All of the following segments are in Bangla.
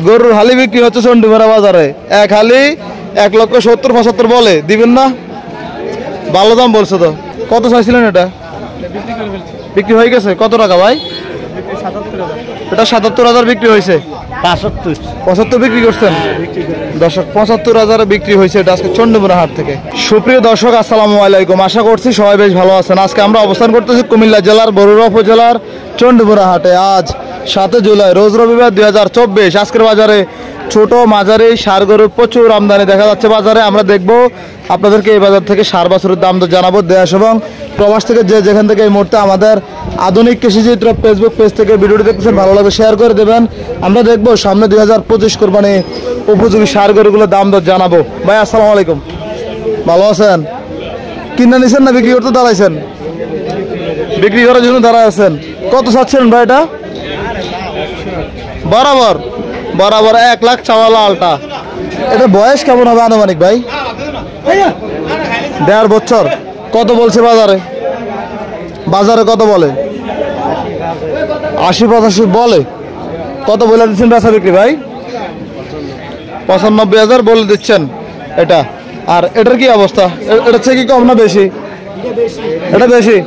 গরুর হালি বিক্রি হচ্ছে চন্ডিমুড়া বাজারে, এক হালি 1,70,75 বলে, দিবেন না? ভালো দাম বলছে তো। কত চাইছিলেন এটা? বিক্রি হয়ে গেছে। কত টাকা ভাই? এটা 77,000 বিক্রি হয়েছে। 75 বিক্রি করছেন দর্শক, 75,000 বিক্রি হয়েছে এটা আজকে চন্ডিমুড়া হাট থেকে। সুপ্রিয় দর্শক, আসসালামু আলাইকুম। আশা করছি সবাই বেশ ভালো আছেন। আজকে আমরা অবস্থান করতেছি কুমিল্লা জেলার বরুড়া উপজেলার চন্ডিমুড়া হাটে। আজ 7 জুলাই, রোজ রবিবার 2024। আজকের বাজারে ছোট মাঝারি ষাঁড় গরুর প্রচুর আমদানি দেখা যাচ্ছে বাজারে। আমরা দেখব আপনাদেরকে এই বাজার থেকে ষাঁড় বাছুরের দাম তো জানাবো। দেশ এবং প্রবাস থেকে যে যেখান থেকে এই মুহূর্তে আমাদের আধুনিক কৃষিচিত্র ফেসবুক পেজ থেকে ভিডিওটি দেখতেছেন, ভালো লাগবে শেয়ার করে দেবেন। আমরা দেখবো সামনে 2025 কোরবানি উপযোগী ষাঁড় গরুগুলোর দাম দর জানাবো। ভাই আসসালামু আলাইকুম, ভালো আছেন? কিনে নিছেন না বিক্রি করতে দাঁড়াইছেন? বিক্রি করার জন্য দাঁড়ায় আছেন। কত চাচ্ছেন ভাই এটা? বরাবর 1 লাখ চাওয়া লালটা। এটা বয়স কেমন হবে আনুমানিক ভাই? 1.5 বছর। কত বলছে বাজারে? বাজারে কত বলে? 80-85 বলে। কত বলে দিচ্ছেন বেচা বিক্রি ভাই? 95,000 বলে দিচ্ছেন এটা। আর এটার কি অবস্থা? এটা থেকে কি কম না বেশি? এটা বেশি।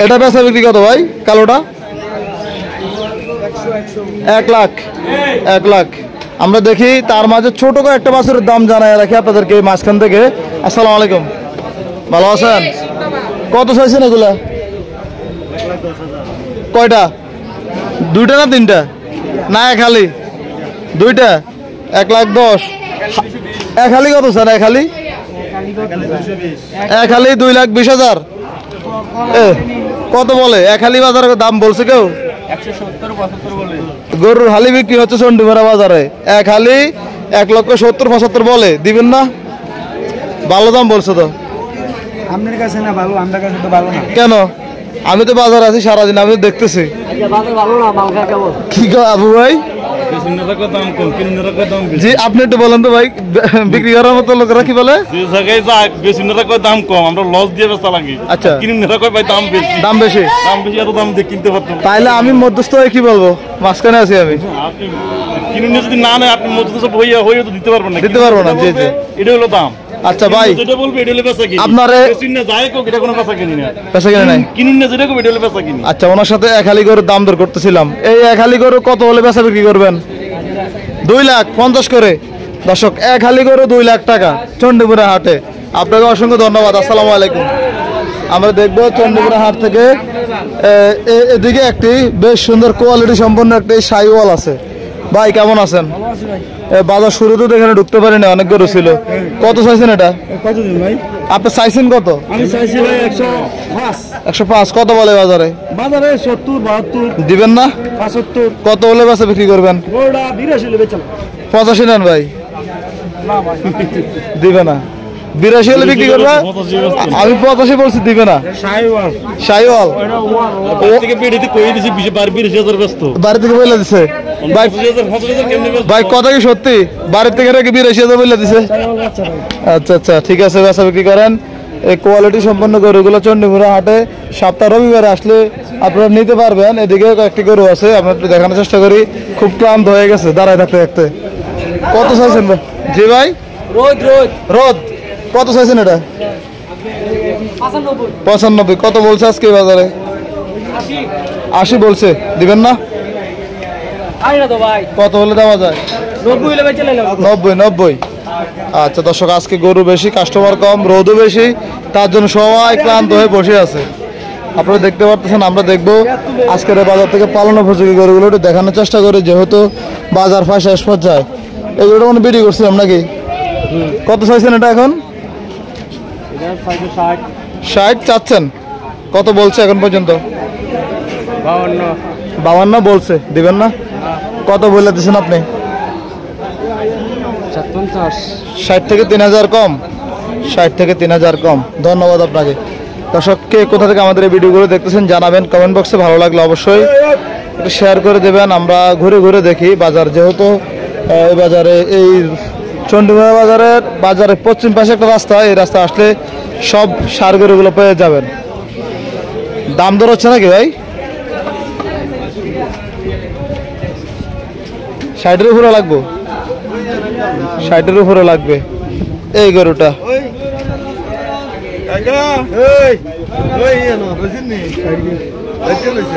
এটা বেচা বিক্রি কত ভাই কালোটা? 1 লাখ। আমরা দেখি তার মাঝে ছোট করে একটা বাছুরের দাম জানাই রাখি আপনাদেরকে মাঝখান থেকে। আসসালামু আলাইকুম, ভালো আছেন? কত চাইছেন এগুলা? কয়টা? 2টা না 3টা? না এক হালি? 2টা। 1,10,000। এক হালি কত স্যার? এক হালি 2,20,000। কত বলে এক হালি বাজারে দাম বলছে কেউ? 170-75 বলে। গরুর হালি বিক্রি হচ্ছে চন্ডিমুড়া বাজারে, এক হালি 1,70,75 বলে, দিবেন না? ভালো দাম বলছে তো। আপনার কাছে না ভালো, আমার কাছে তো ভালো না। কেন? আমি তো বাজারে আছি সারাদিন, আমি দেখতেছি। কি আবু ভাই? জি আপনি একটু বলেন তো ভাই, বিক্রি করার মতো লোকেরা কি বলে? দাম কম, আমরা লস দিয়ে বেচা লাগি। আচ্ছা, দাম বেশি। এত দাম দিয়ে কিনতে পারতাম। তাইলে আমি মধ্যস্থ হয়ে কি বলবো? মাঝখানে আছি আমি। কিনুন যদি না নেয়, আপনি মধ্যস্থ হয়ে তো দিতে পারবেন না। দিতে পারবো না। জি জি, এটা হলো দাম। আচ্ছা ভাই, যেটা বলবে এটা হলো বেচা কিনি। আপনারে যায় কেউ এটা কোনো বেচা কিনি না। বেচা কিনে নাই? কিনুন না যেটা এটা হলো বেচা কিনি। আচ্ছা, ওনার সাথে এক হালি গরুর দাম দর করতেছিলাম। এই এক হালি গরু কত হলে বেচা বিক্রি করবেন? 2,50,000 করে। দর্শক, এক হালি গরু 2 লাখ টাকা চন্ডিমুড়া হাটে। আপনাকে অসংখ্য ধন্যবাদ। আসসালামু আলাইকুম। আমরা দেখবো চন্ডিমুড়া হাট থেকে এদিকে একটি বেশ সুন্দর কোয়ালিটি সম্পন্ন একটি শাহিওয়াল আছে। ভাই কেমন আছেন? বাজার শুরুতে তো এখানে ঢুকতে পারিনি, অনেক গরু ছিল। কত চাইছেন এটা? কতদিন ভাই? আপনি চাইছেন কত? আমি চাইছি ভাই 105। 105 কত বলে বাজারে? বাজারে 70-72 দিবেন না? 75। কত হলে বেচা বিক্রি করবেন? বড়টা 82 হলে বেচলাম। 85 নেন ভাই? না ভাই দিবে না। 82 হলে বিক্রি করবে? আমি 85 বলছি, দিবে না। শাহিওয়াল থেকে পেড়িতে কই দিছি 82,000 ব্যস্ত। বাড়ি থেকে বলে দিছে ভাই? ভাই কথা কি সত্যি? বাড়ি থেকে নাকি 82,000 বলে দিছে? আচ্ছা আচ্ছা, ঠিক আছে, বেচা বিক্রি করেন। এই কোয়ালিটি সম্পন্ন গরুগুলো চন্ডিমুড়া হাটে সপ্তাহ রবিবারে আসলে আপনারা নিতে পারবেন। এদিকেও কয়েকটি গরু আছে, আমরা একটু দেখানোর চেষ্টা করি। খুব ক্লান্ত হয়ে গেছে দাঁড়ায় থাকতে থাকতে। কত চাইছেন ভাই? জি ভাই, রোদ কত চাইছেন এটা? 95। কত বলছে আজকে বাজারে? 80 বলছে, দিবেন না? কত হলে দেওয়া যায়? 90। আচ্ছা দর্শক, আজকে গরু বেশি, কাস্টমার কম, রোদও বেশি, তার জন্য সবাই ক্লান্ত হয়ে বসে আছে। আপনারা দেখতে পারতেছেন। আমরা দেখবো আজকের বাজার থেকে পালন উপযোগী গরুগুলো একটু দেখানোর চেষ্টা করি, যেহেতু বাজার প্রায় শেষ পর্যায়ে। এগুলো মানে বিক্রি করছিলাম নাকি? কত চাইছেন এটা এখন? 60 চাচ্ছেন। কত বলছে এখন পর্যন্ত? 52 বলছে, দিবেন না? কত বলে দিচ্ছেন আপনি? 60 থেকে 3,000 কম। 60 থেকে 3,000 কম। ধন্যবাদ আপনাকে। দর্শককে কোথা থেকে আমাদের এই ভিডিওগুলো দেখতেছেন জানাবেন কমেন্ট বক্সে। ভালো লাগলে অবশ্যই একটু শেয়ার করে দেবেন। আমরা ঘুরে ঘুরে দেখি বাজার, যেহেতু এই বাজারে এই চন্ডিমুড়া বাজারের পশ্চিম পাশে একটা রাস্তা, এই রাস্তা আসলে সব ষাঁড় গরুগুলো পেয়ে যাবেন। দাম দর হচ্ছে নাকি ভাই? 60-এর উপরে লাগবে, 60-এর উপরে লাগবে এই গরুটা।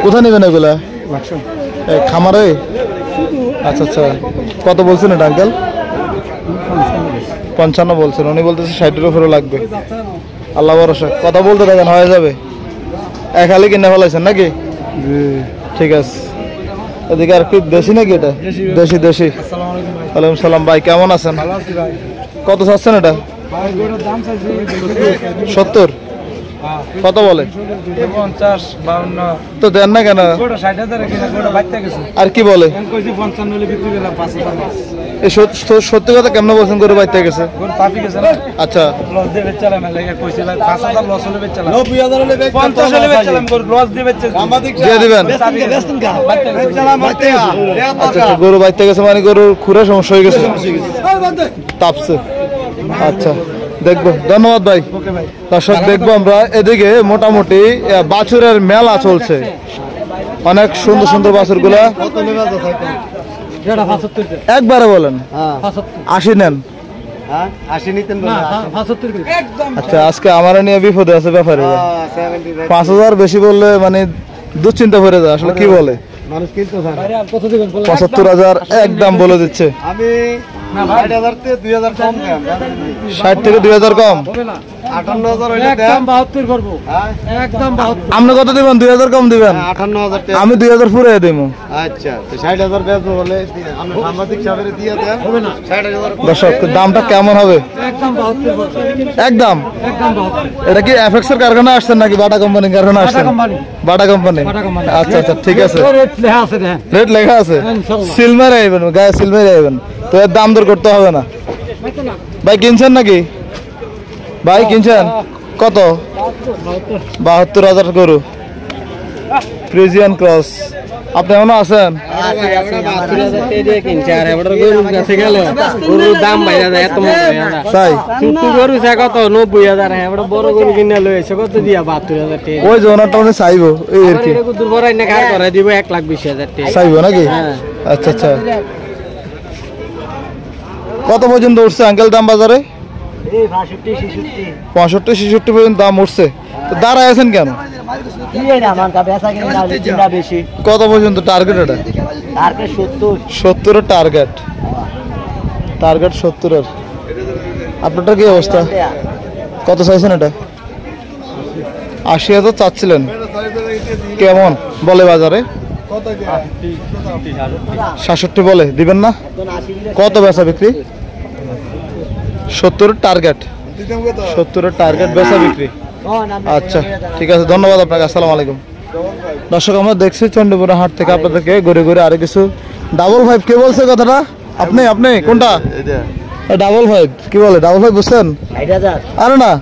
কোথায় নেবেন এগুলা? খামারে? আচ্ছা আচ্ছা, কত বলছেন এটা আঙ্কেল? 55 বলছেন, উনি বলতেছে 60-এর উপরে লাগবে। আল্লাহ ভরসা, কথা বলতে দেখেন হয়ে যাবে। এক হালি কিনে ফেলাইছেন নাকি? ঠিক আছে। এদিকে আর কি দেশি নাকি এটা? দেশি দেশি। ওয়ালাইকুম সালাম ভাই, কেমন আছেন? কত চাচ্ছেন এটা? 70? কত বলে? 50 52 তো দেন না কেন? 60,000 কিনা গোটা বাইতে গেছে। আর কি বলে? কইছি 55 হলে বিক্রি করলাম 5,000। এই সত্যি কথা কেমনে বলছেন গরু বাইতে গেছে? গোটা পাপি গেছে না। আচ্ছা, লস দিয়ে বেচালাম লাগে কইছিলাম 5,000 লস হলে বেচালাম। 90,000 হলে বেচালাম, 50 হলে বেচালাম, গরু লস দিয়ে বেচেছি। দিয়ে দিবেন। আচ্ছা, গরু বাইতে গেছে মানে গরুর খুরে সমস্যা হয়ে গেছে, তাপছে। আচ্ছা দেখবো, ধন্যবাদ ভাই। দর্শক দেখবো আমরা এদিকে মোটামুটি বাছুরের মেলা চলছে, অনেক সুন্দর সুন্দর বাছুর গুলা। একবারে বলেন 80 নেন। আচ্ছা, আজকে আমার নিয়ে বিপদে আছে ব্যাপারে। 5,000 বেশি বললে মানে দুশ্চিন্তা ভরে যায়। আসলে কি বলে 75,000 একদম বলে দিচ্ছে। 60 থেকে 2,000 কম। আপনি কত দিবেন? 2,000 কম দিবেন? 58,000। আমি 2,000 পুরে দিব। আচ্ছা, 60,000 বেচবো বলে আমরা সাংবাদিক সাহেবের দিয়ে দেন। 60,000 দর্শক দামটা কেমন হবে? একদম। এটা কি এফএক্স এর কারখানা আসছেন নাকি বাটা কোম্পানির কারখানা আসছেন? Bata company. আচ্ছা আচ্ছা, ঠিক আছে। রেট লেখা আছে, সিলমারে আইবেন, গায়ে সিলমারে আইবেন, তো এর দাম দর করতে হবে না। ভাই কিনছেন নাকি? ভাই কিনছেন কত? 72,000 গরু ফ্রিজিয়ান ক্রস। আপনি এখনো আছেন? তাই ওই জোনারটা উনি চাইবো এই আর কি, চাইবো নাকি? আচ্ছা আচ্ছা, কত পর্যন্ত উঠছে আঙ্কেল দাম বাজারে? 65-66 পর্যন্ত দাম উঠছে। তো দাঁড়ায় আছেন কেন? কত পর্যন্ত টার্গেট? এটা 70-এর টার্গেট। টার্গেট 70-এর। আপনারটা কি অবস্থা? কত চাইছেন এটা? 80,000 চাচ্ছিলেন। কেমন বলে বাজারে? 67 বলে, দিবেন না? কত বেচা বিক্রি? 70-এর টার্গেট। 70-এর টার্গেট, বেচা বিক্রি। আচ্ছা ঠিক আছে, ধন্যবাদ আপনাকে। আসসালামু আলাইকুম। দর্শক আমরা দেখছি চন্ডীপুরা হাট থেকে আপনাদেরকে ঘুরে ঘুরে আরো কিছু। 55 কে বলছে কথাটা? আপনি আপনি কোনটা? 55 কি বলে? 55 বুঝছেন? আরে না,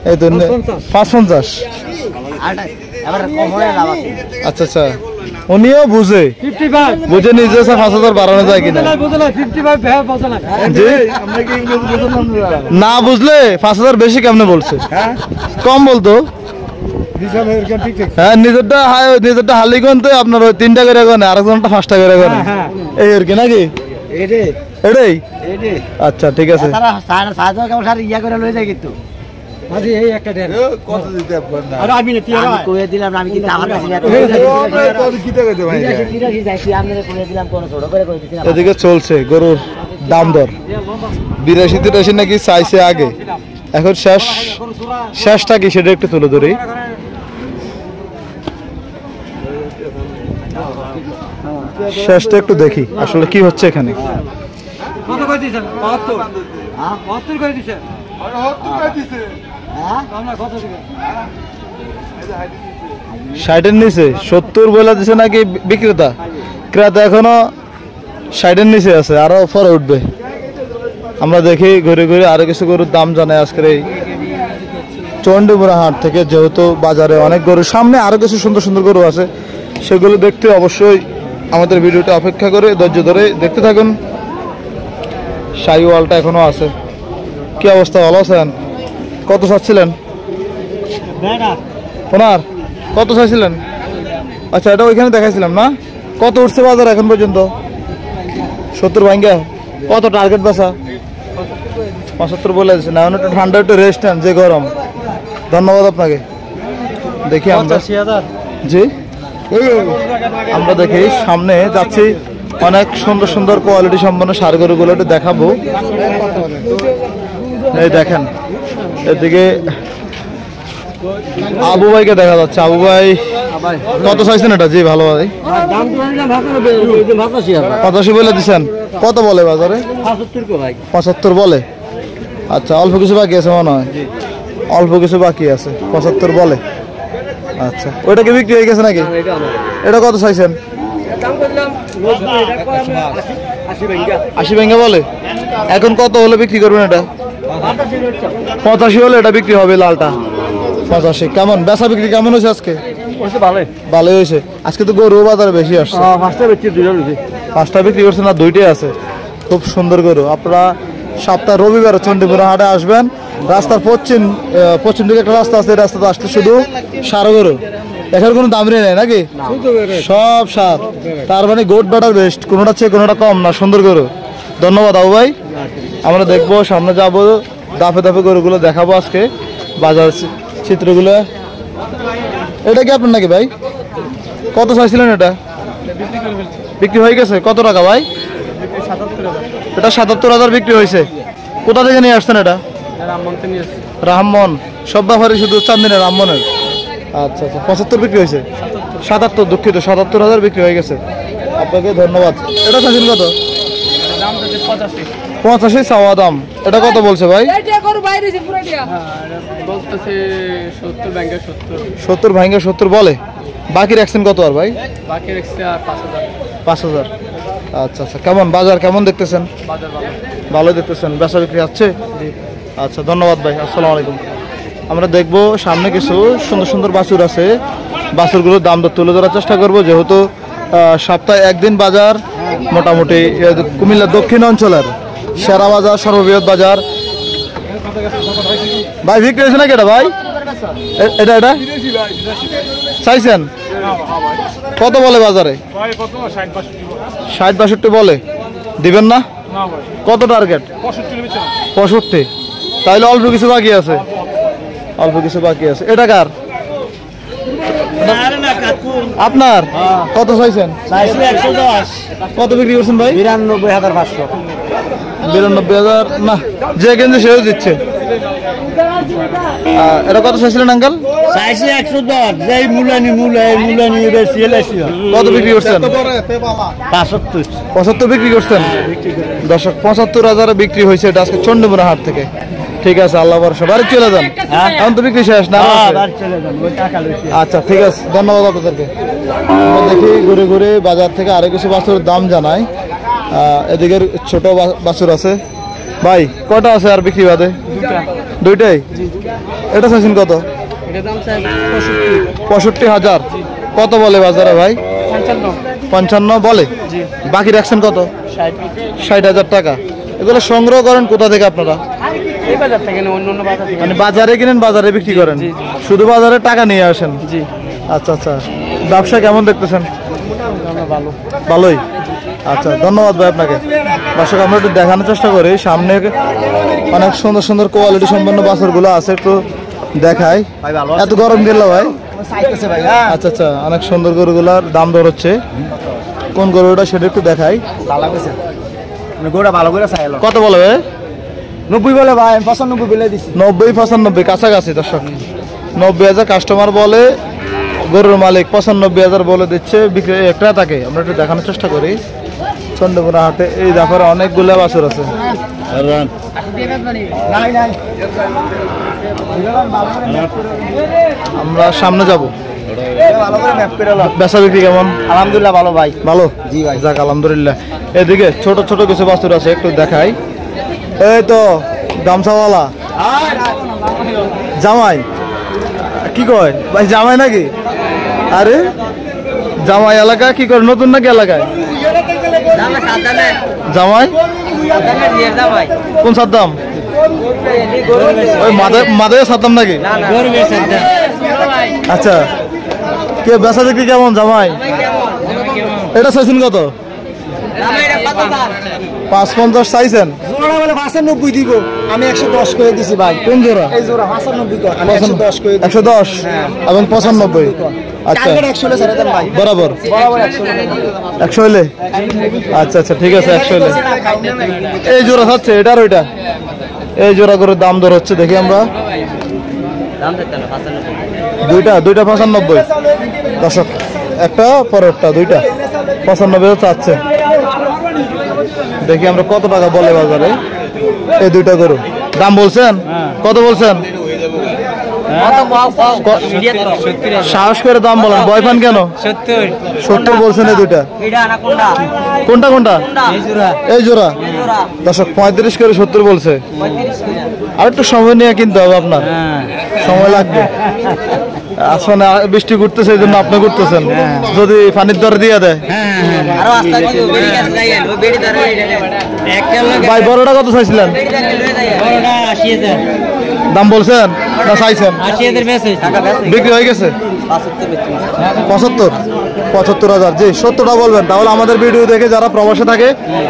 এই তো 550। আচ্ছা আচ্ছা, উনিও বুঝে বুঝে নিজে 5,000 বাড়ানো যায় কিনা। না বুঝলে 5,000 বেশি কেমনে বলছে? কম বলতো। হ্যাঁ, নিজেরটা হালি গনতে আপনার ওই 3টা করে গনে, আরেকজনটা 5টা করে গনে, এই আর কি নাকি? এটাই। আচ্ছা ঠিক আছে। এদিকে চলছে গরুর দাম দর 82-83 নাকি চাইছে আগে, এখন শেষটা কি সেটা একটু তুলে ধরি। শেষটা একটু দেখি আসলে কি হচ্ছে এখানে। 60-এর নিচে 70 বলে দিছে নাকি বিক্রেতা? ক্রেতা এখনো 60-এর নিচে আছে, আরো পরে উঠবে। আমরা দেখি ঘুরে ঘুরে আরো কিছু গরুর দাম জানাই আজকের এই চন্ডীপুরা হাট থেকে। যেহেতু বাজারে অনেক গরু, সামনে আরো কিছু সুন্দর সুন্দর গরু আছে, সেগুলো দেখতে অবশ্যই আমাদের ভিডিওটা অপেক্ষা করে ধৈর্য ধরে দেখতে থাকুন। শাহিওয়ালটা এখনো আছে। কি অবস্থা, ভালো আছেন? কত চাচ্ছিলেন ওনার? কত চাইছিলেন? আচ্ছা, এটা ওইখানে দেখাইছিলাম না? কত উঠছে বাজার এখন পর্যন্ত? 70 ভাঙ্গা কত টার্গেট বাসা 75 বলে দিচ্ছে না একটু ঠান্ডা একটু রেস্ট নেন যে গরম ধন্যবাদ আপনাকে দেখি আমরা জি আমরা দেখি সামনে যাচ্ছি অনেক সুন্দর সুন্দর কোয়ালিটি সম্পন্ন ষাঁড় গরুগুলো একটু দেখাবো এই দেখেন এদিকে আবু ভাইকে দেখা যাচ্ছে আবু ভাই কত চাইছেন এটা জি ভালো ভাই 85 বলে দিচ্ছেন কত বলে বাজারে 75 বলে আচ্ছা অল্প কিছু বাকি আছে মনে হয় অল্প কিছু বাকি আছে 75 বলে আচ্ছা ওইটা কি বিক্রি হয়ে গেছে নাকি এটা কত চাইছেন 80 ভেঙে বলে এখন কত হলে বিক্রি করবেন এটা 85 হলে এটা বিক্রি হবে লালটা 85 কেমন বেচা বিক্রি কেমন হয়েছে আজকে ভালোই হয়েছে আজকে তো গরু বাজারে বেশি আসছে 5টা বিক্রি করছে না 2টাই আছে খুব সুন্দর গরু আপনারা সপ্তাহ রবিবার চণ্ডীপুর হাটে আসবেন রাস্তার পশ্চিম দিকে একটা রাস্তা আছে রাস্তাতে আসলে শুধু ষাঁড় গরু এখানে কোনো দাম নেই নাকি সব ষাঁড় তার মানে গোট বেটার বেস্ট কোনোটা চেয়ে কোনোটা কম না সুন্দর গরু ধন্যবাদ আবু ভাই আমরা দেখবো সামনে যাবো দাফে দাফে গরুগুলো দেখাবো আজকে বাজার চিত্রগুলো এটা কি আপনার নাকি ভাই কত চাইছিলেন এটা বিক্রি হয়ে গেছে কত টাকা ভাই এটা 77,000 বিক্রি হয়েছে কোথা থেকে নিয়ে আসছেন এটা রামমন সব ব্যাপারে শুধু চান্দিনের রামমনের আচ্ছা আচ্ছা 75 বিক্রি হয়েছে 77 দুঃখিত 77,000 বিক্রি হয়ে গেছে আপনাকে ধন্যবাদ এটা চাইছেন কত 85 চাওয়া দাম এটা কত বলছে ভাই 70 ভাঙ্গা 70 বলে বাকি রাখছেন কত আর ভাই 5,000 আচ্ছা আচ্ছা কেমন বাজার কেমন দেখতেছেন ভালো দেখতেছেন বেচা বিক্রি আছে আচ্ছা ধন্যবাদ ভাই আসসালামু আলাইকুম আমরা দেখবো সামনে কিছু সুন্দর সুন্দর বাছুর আছে বাছুরগুলোর দাম দর তুলে ধরার চেষ্টা করবো যেহেতু সপ্তাহে একদিন বাজার মোটামুটি কুমিল্লা দক্ষিণ অঞ্চলের সেরা বাজার সর্ববৃহৎ বাজার ভাই বিক্রি হয়েছে নাকি এটা ভাই এটা এটা চাইছেন কত বলে বাজারে 60-62 বলে দিবেন না কত টার্গেট 65 তাইলে অল্প কিছু বাকি আছে এটা কার আপনার কত চাইছেন কত বিক্রি করছেন ভাই 92,500 না যে কেন্দ্রে সেও দিচ্ছে এটা কত চাইছিলেন আঙ্কাল কত বিক্রি করছেন 75 বিক্রি করছেন দর্শক 75,000 বিক্রি হয়েছে এটা আজকে চণ্ডীপুর হাট থেকে ঠিক আছে আল্লাহ ভরসা বাড়ি চলে যান এখন তো বিক্রি শেষ না আচ্ছা ঠিক আছে ধন্যবাদ আপনাদেরকে দেখি ঘুরে ঘুরে বাজার থেকে আরো কিছু বাছুরের দাম জানাই এদিকের ছোট বাছুর আছে ভাই কটা আছে আর বিক্রি বাদে দুইটাই এটা চাইছেন কত 65,000 কত বলে বাজারে ভাই 55 বলে বাকি রাখছেন কত 60,000 টাকা এগুলো সংগ্রহ করেন কোথা থেকে আপনারা মানে বাজারে কিনেন বাজারে বিক্রি করেন শুধু বাজারে টাকা নিয়ে আসেন আচ্ছা আচ্ছা ব্যবসা কেমন দেখতেছেন ভালোই আচ্ছা ধন্যবাদ ভাই আপনাকে দর্শক আমরা একটু দেখানোর চেষ্টা করি সামনে অনেক সুন্দর সুন্দর কোয়ালিটি সম্পন্ন বাছুরগুলো আছে একটু দেখাই এত গরম গেল ভাই আচ্ছা আচ্ছা অনেক সুন্দর গরুগুলার দাম দর হচ্ছে কোন গরুটা সেটা একটু দেখাই কত বলে ভাই 90 বলে ভাই 95 বলে দিছি 90-95 কাছাকাছি দর্শক 90,000 কাস্টমার বলে গরুর মালিক 95,000 বলে দিচ্ছে বিক্রি ক্রেতাকে আমরা একটু দেখানোর চেষ্টা করি চন্দ্রপুর হাটে এই ব্যাপারে অনেকগুলো বাছুর আছে আমরা সামনে যাব বেচা বিক্রি কেমন আলহামদুলিল্লাহ ভালো ভাই ভালো জি ভাই যাক আলহামদুলিল্লাহ এদিকে ছোট ছোট কিছু বাছুর আছে একটু দেখাই এই তো গামছাওয়ালা জামাই কি কয় ভাই জামাই নাকি আরে জামাই এলাকা কি করে নতুন নাকি এলাকায় জামাই কোন সাদ্দাম ওই মাদে সাদ্দাম নাকি আচ্ছা কে বেচা দেখি কেমন জামাই এটা চাইছেন কত 550 চাইছেন জোড়া বলে 95 দিব, আমি 110 করে দিছি ভাই। কোন জোড়া? এই জোড়া 95 কর, আমি 110 করে দিছি। 110 এবং 95। আচ্ছা টার্গেট 100 হলে ছেড়ে দেন ভাই। বরাবর বরাবর 100 হলে। 100 হলে আচ্ছা আচ্ছা ঠিক আছে 100 হলে। এই জোড়া হচ্ছে এটার ওইটা, এই জোড়া করে দাম দর হচ্ছে দেখি আমরা। দুইটা 95 দর্শক, একটা পরেরটা দুইটা 95 চাচ্ছে। দেখি আমরা কত টাকা বলে বাজারে এই দুইটা গরু। দাম বলছেন কত বলছেন? সাহস করে দাম বলেন, ভয় পান কেন? 70 বলছেন এই দুইটা। কোনটা কোনটা? এই জোড়া দর্শক 35 করে 70 বলছে। আর একটু সময় নিয়ে কিনতে হবে আপনার, সময় লাগবে। আসলে বৃষ্টি ঘুরতেছে এই জন্য আপনি ঘুরতেছেন, যদি পানির দর দিয়ে দেয়। ভাই বড়টা কত চাইছিলেন? দাম বলছেন না চাইছেন? বিক্রি হয়ে গেছে 75,000। জি 70টা বলবেন, তাহলে আমাদের ভিডিও দেখে যারা প্রবাসে থাকে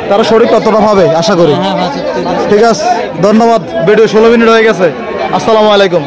তারা সঠিক তথ্যটা পাবে আশা করি। ঠিক আছে, ধন্যবাদ। ভিডিও 16 মিনিট হয়ে গেছে। আসসালামু আলাইকুম।